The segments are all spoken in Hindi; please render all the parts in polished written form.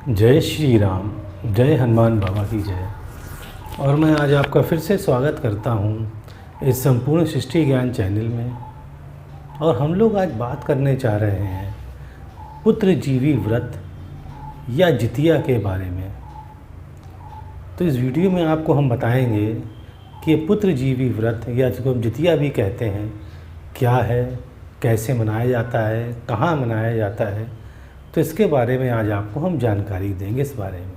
जय श्री राम, जय हनुमान बाबा की जय। और मैं आज आपका फिर से स्वागत करता हूँ इस संपूर्ण सृष्टि ज्ञान चैनल में। और हम लोग आज बात करने जा रहे हैं पुत्रजीवी व्रत या जितिया के बारे में। तो इस वीडियो में आपको हम बताएंगे कि ये पुत्रजीवी व्रत या जिसको हम जितिया भी कहते हैं क्या है, कैसे मनाया जाता है, कहाँ मनाया जाता है, तो इसके बारे में आज आपको हम जानकारी देंगे इस बारे में।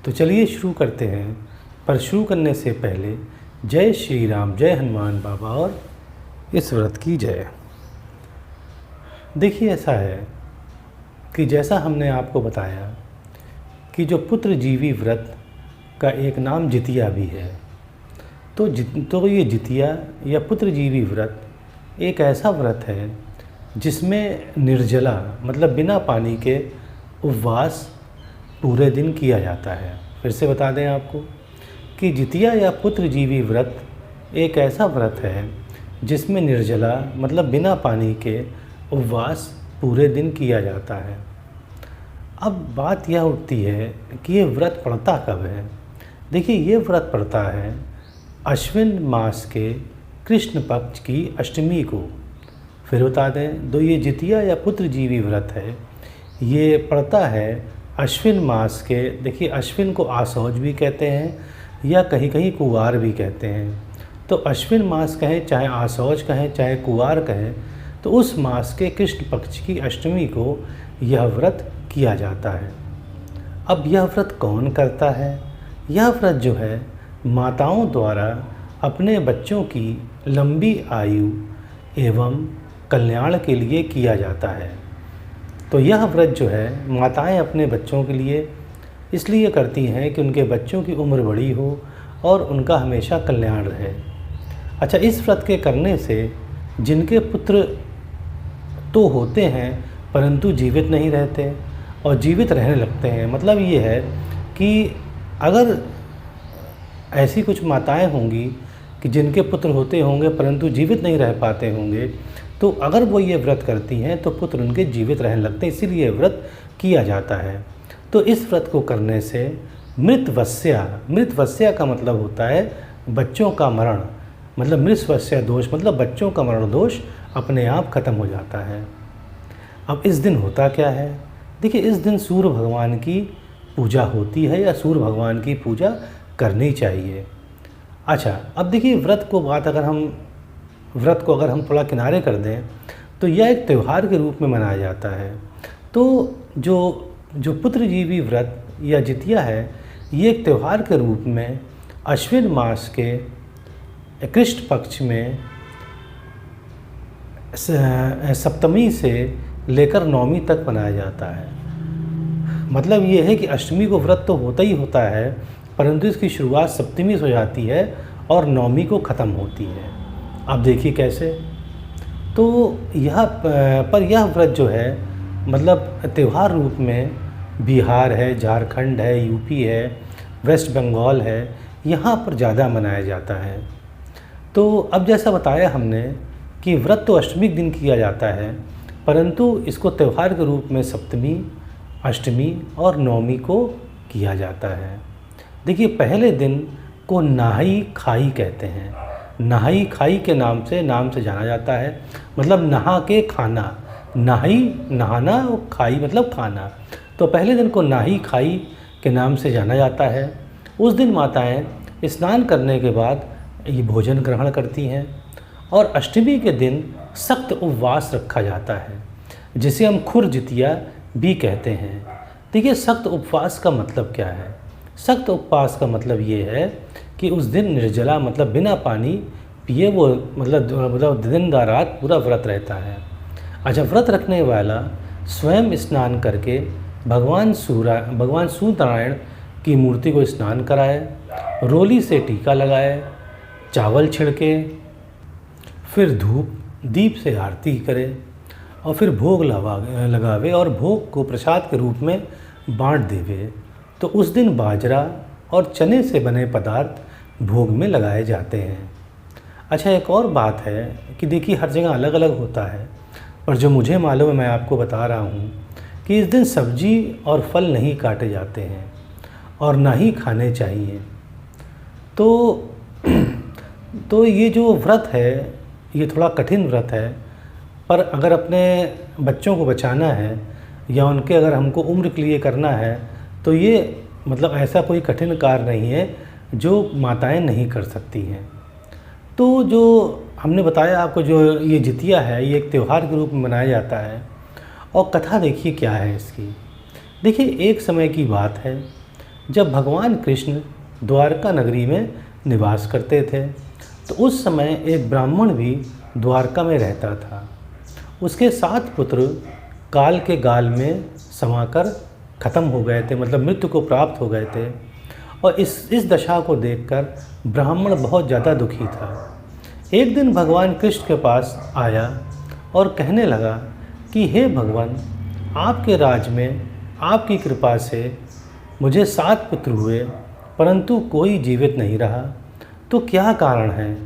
तो चलिए शुरू करते हैं। पर शुरू करने से पहले जय श्री राम, जय हनुमान बाबा और इस व्रत की जय। देखिए, ऐसा है कि जैसा हमने आपको बताया कि जो पुत्रजीवी व्रत का एक नाम जितिया भी है, तो ये जितिया या पुत्रजीवी व्रत एक ऐसा व्रत है जिसमें निर्जला मतलब बिना पानी के उपवास पूरे दिन किया जाता है। फिर से बता दें आपको कि जितिया या पुत्रजीवी व्रत एक ऐसा व्रत है जिसमें निर्जला मतलब बिना पानी के उपवास पूरे दिन किया जाता है। अब बात यह उठती है कि ये व्रत पड़ता कब है। देखिए, ये व्रत पड़ता है अश्विन मास के कृष्ण पक्ष की अष्टमी को। फिर बता दें, तो ये जितिया या पुत्रजीवी व्रत है, ये पड़ता है अश्विन मास के। देखिए, अश्विन को आसौज भी कहते हैं या कहीं कहीं कुवार भी कहते हैं। तो अश्विन मास कहें, चाहे आसौज कहें, चाहे कुवार कहें, तो उस मास के कृष्ण पक्ष की अष्टमी को यह व्रत किया जाता है। अब यह व्रत कौन करता है? यह व्रत जो है माताओं द्वारा अपने बच्चों की लंबी आयु एवं कल्याण के लिए किया जाता है। तो यह व्रत जो है माताएं अपने बच्चों के लिए इसलिए करती हैं कि उनके बच्चों की उम्र बड़ी हो और उनका हमेशा कल्याण रहे। अच्छा, इस व्रत के करने से जिनके पुत्र तो होते हैं परंतु जीवित नहीं रहते और जीवित रहने लगते हैं, मतलब ये है कि अगर ऐसी कुछ माताएं होंगी कि जिनके पुत्र होते होंगे परंतु जीवित नहीं रह पाते होंगे, तो अगर वो ये व्रत करती हैं तो पुत्र उनके जीवित रहने लगते हैं, इसीलिए व्रत किया जाता है। तो इस व्रत को करने से मृतवस्या का मतलब होता है बच्चों का मरण, मतलब मृतवस्या दोष मतलब बच्चों का मरण दोष अपने आप खत्म हो जाता है। अब इस दिन होता क्या है? देखिए, इस दिन सूर्य भगवान की पूजा होती है या सूर्य भगवान की पूजा करनी चाहिए। अच्छा, अब देखिए, व्रत को अगर हम थोड़ा किनारे कर दें तो यह एक त्यौहार के रूप में मनाया जाता है। तो जो पुत्रजीवी व्रत या जितिया है, ये एक त्यौहार के रूप में अश्विन मास के कृष्ण पक्ष में सप्तमी से लेकर नवमी तक मनाया जाता है। मतलब ये है कि अष्टमी को व्रत तो होता ही होता है, परंतु इसकी शुरुआत सप्तमी से हो जाती है और नवमी को ख़त्म होती है। अब देखिए कैसे। तो यह व्रत जो है मतलब त्यौहार रूप में बिहार है, झारखंड है, यूपी है, वेस्ट बंगाल है, यहाँ पर ज़्यादा मनाया जाता है। तो अब जैसा बताया हमने कि व्रत तो अष्टमी के दिन किया जाता है, परंतु इसको त्यौहार के रूप में सप्तमी, अष्टमी और नवमी को किया जाता है। देखिए, पहले दिन को नहाई खाई कहते हैं। नहाई खाई के नाम से जाना जाता है, मतलब नहा के खाना। नहाई नहाना और खाई मतलब खाना। तो पहले दिन को नहाई खाई के नाम से जाना जाता है। उस दिन माताएं स्नान करने के बाद ये भोजन ग्रहण करती हैं और अष्टमी के दिन सख्त उपवास रखा जाता है, जिसे हम खुर जितिया भी कहते हैं। देखिए, सख्त उपवास का मतलब क्या है? सख्त उपवास का मतलब ये है कि उस दिन निर्जला मतलब बिना पानी पिए वो मतलब दिन रात पूरा व्रत रहता है। अच्छा, व्रत रखने वाला स्वयं स्नान करके भगवान सूर्यनारायण की मूर्ति को स्नान कराए, रोली से टीका लगाए, चावल छिड़के, फिर धूप दीप से आरती करे और फिर भोग लगावे और भोग को प्रसाद के रूप में बांट देवे। तो उस दिन बाजरा और चने से बने पदार्थ भोग में लगाए जाते हैं। अच्छा, एक और बात है कि देखिए, हर जगह अलग अलग होता है, पर जो मुझे मालूम है मैं आपको बता रहा हूँ कि इस दिन सब्जी और फल नहीं काटे जाते हैं और ना ही खाने चाहिए। तो तो ये जो व्रत है ये थोड़ा कठिन व्रत है, पर अगर अपने बच्चों को बचाना है या उनके अगर हमको उम्र के लिए करना है तो ये मतलब ऐसा कोई कठिन कार्य नहीं है जो माताएं नहीं कर सकती हैं। तो जो हमने बताया आपको, जो ये जितिया है ये एक त्यौहार के रूप में मनाया जाता है। और कथा देखिए क्या है इसकी। देखिए, एक समय की बात है जब भगवान कृष्ण द्वारका नगरी में निवास करते थे। तो उस समय एक ब्राह्मण भी द्वारका में रहता था। उसके 7 पुत्र काल के गाल में समाकर ख़त्म हो गए थे, मतलब मृत्यु को प्राप्त हो गए थे। और इस दशा को देखकर ब्राह्मण बहुत ज़्यादा दुखी था। एक दिन भगवान कृष्ण के पास आया और कहने लगा कि हे भगवान, आपके राज में आपकी कृपा से मुझे 7 पुत्र हुए परंतु कोई जीवित नहीं रहा, तो क्या कारण है?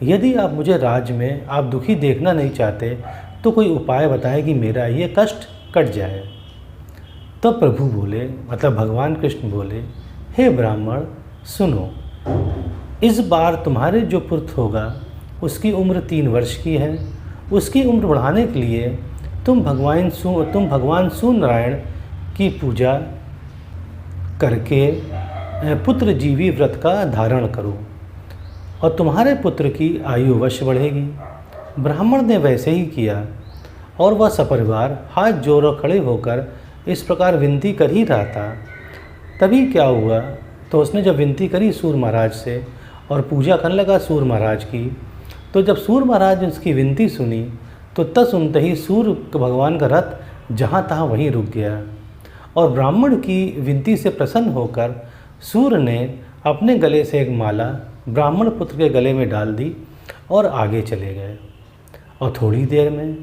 यदि आप मुझे राज में आप दुखी देखना नहीं चाहते तो कोई उपाय बताएं कि मेरा ये कष्ट कट जाए। तो प्रभु बोले, मतलब भगवान कृष्ण बोले, हे ब्राह्मण सुनो, इस बार तुम्हारे जो पुत्र होगा उसकी उम्र 3 वर्ष की है। उसकी उम्र बढ़ाने के लिए तुम भगवान सूर्य नारायण की पूजा करके पुत्र जीवी व्रत का धारण करो और तुम्हारे पुत्र की आयु अवश्य बढ़ेगी। ब्राह्मण ने वैसे ही किया और वह सपरिवार हाथ जोड़ खड़े होकर इस प्रकार विनती कर ही रहा था। तभी क्या हुआ, तो उसने जब विनती करी सूर्य महाराज से और पूजा करने लगा सूर्य महाराज की, तो जब सूर्य महाराज ने उसकी विनती सुनी तो सुनते ही सूर्य भगवान का रथ जहाँ तहाँ वहीं रुक गया। और ब्राह्मण की विनती से प्रसन्न होकर सूर्य ने अपने गले से एक माला ब्राह्मण पुत्र के गले में डाल दी और आगे चले गए। और थोड़ी देर में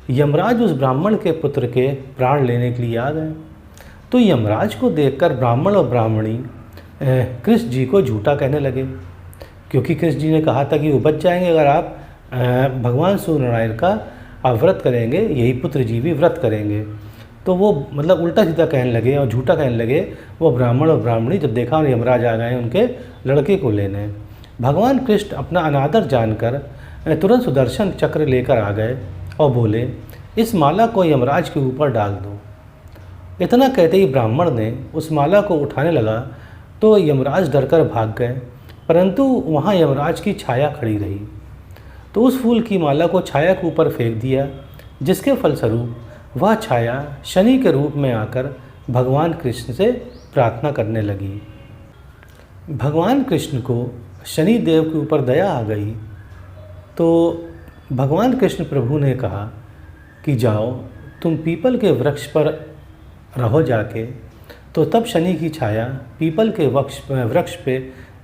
यमराज उस ब्राह्मण के पुत्र के प्राण लेने के लिए आ गए। तो यमराज को देखकर ब्राह्मण और ब्राह्मणी कृष्ण जी को झूठा कहने लगे, क्योंकि कृष्ण जी ने कहा था कि वो बच जाएंगे अगर आप भगवान सूर्य नारायण का आप व्रत करेंगे, यही पुत्र जीवी व्रत करेंगे। तो वो मतलब उल्टा सीधा कहने लगे और झूठा कहने लगे। वो ब्राह्मण और ब्राह्मणी जब देखा और यमराज आ गए उनके लड़के को लेने, भगवान कृष्ण अपना अनादर जानकर तुरंत सुदर्शन चक्र लेकर आ गए और बोले, इस माला को यमराज के ऊपर डाल दो। इतना कहते ही ब्राह्मण ने उस माला को उठाने लगा तो यमराज डरकर भाग गए, परंतु वहाँ यमराज की छाया खड़ी रही। तो उस फूल की माला को छाया के ऊपर फेंक दिया, जिसके फलस्वरूप वह छाया शनि के रूप में आकर भगवान कृष्ण से प्रार्थना करने लगी। भगवान कृष्ण को शनि देव के ऊपर दया आ गई, तो भगवान कृष्ण प्रभु ने कहा कि जाओ तुम पीपल के वृक्ष पर रहो जाके। तो तब शनि की छाया पीपल के वृक्ष पे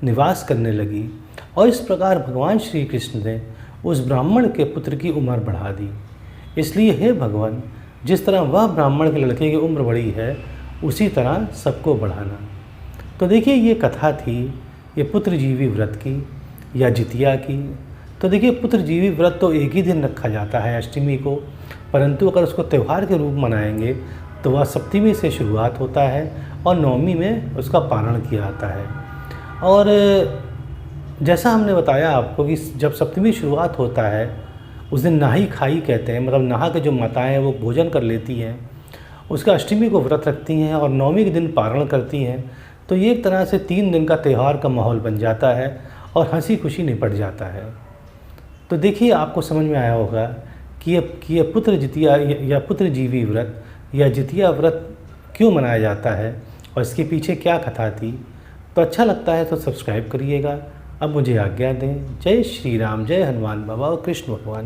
निवास करने लगी और इस प्रकार भगवान श्री कृष्ण ने उस ब्राह्मण के पुत्र की उम्र बढ़ा दी। इसलिए हे भगवान, जिस तरह वह ब्राह्मण के लड़के की उम्र बढ़ी है उसी तरह सबको बढ़ाना। तो देखिए, ये कथा थी ये पुत्र जीवी व्रत की या जितिया की। तो देखिए, पुत्र जीवी व्रत तो एक ही दिन रखा जाता है, अष्टमी को, परंतु अगर उसको त्यौहार के रूप मनाएंगे तो वह सप्तमी से शुरुआत होता है और नवमी में उसका पारण किया जाता है। और जैसा हमने बताया आपको कि जब सप्तमी शुरुआत होता है उस दिन नहाई खाई कहते हैं, मतलब नहा के जो माताएं हैं वो भोजन कर लेती हैं, उसका अष्टमी को व्रत रखती हैं और नवमी के दिन पारण करती हैं। तो ये एक तरह से 3 दिन का त्यौहार का माहौल बन जाता है और हंसी खुशी निपट जाता है। तो देखिए, आपको समझ में आया होगा कि ये पुत्र जितिया या पुत्र जीवी व्रत या जितिया व्रत क्यों मनाया जाता है और इसके पीछे क्या कथा थी। तो अच्छा लगता है तो सब्सक्राइब करिएगा। अब मुझे आज्ञा दें। जय श्री राम, जय हनुमान बाबा और कृष्ण भगवान।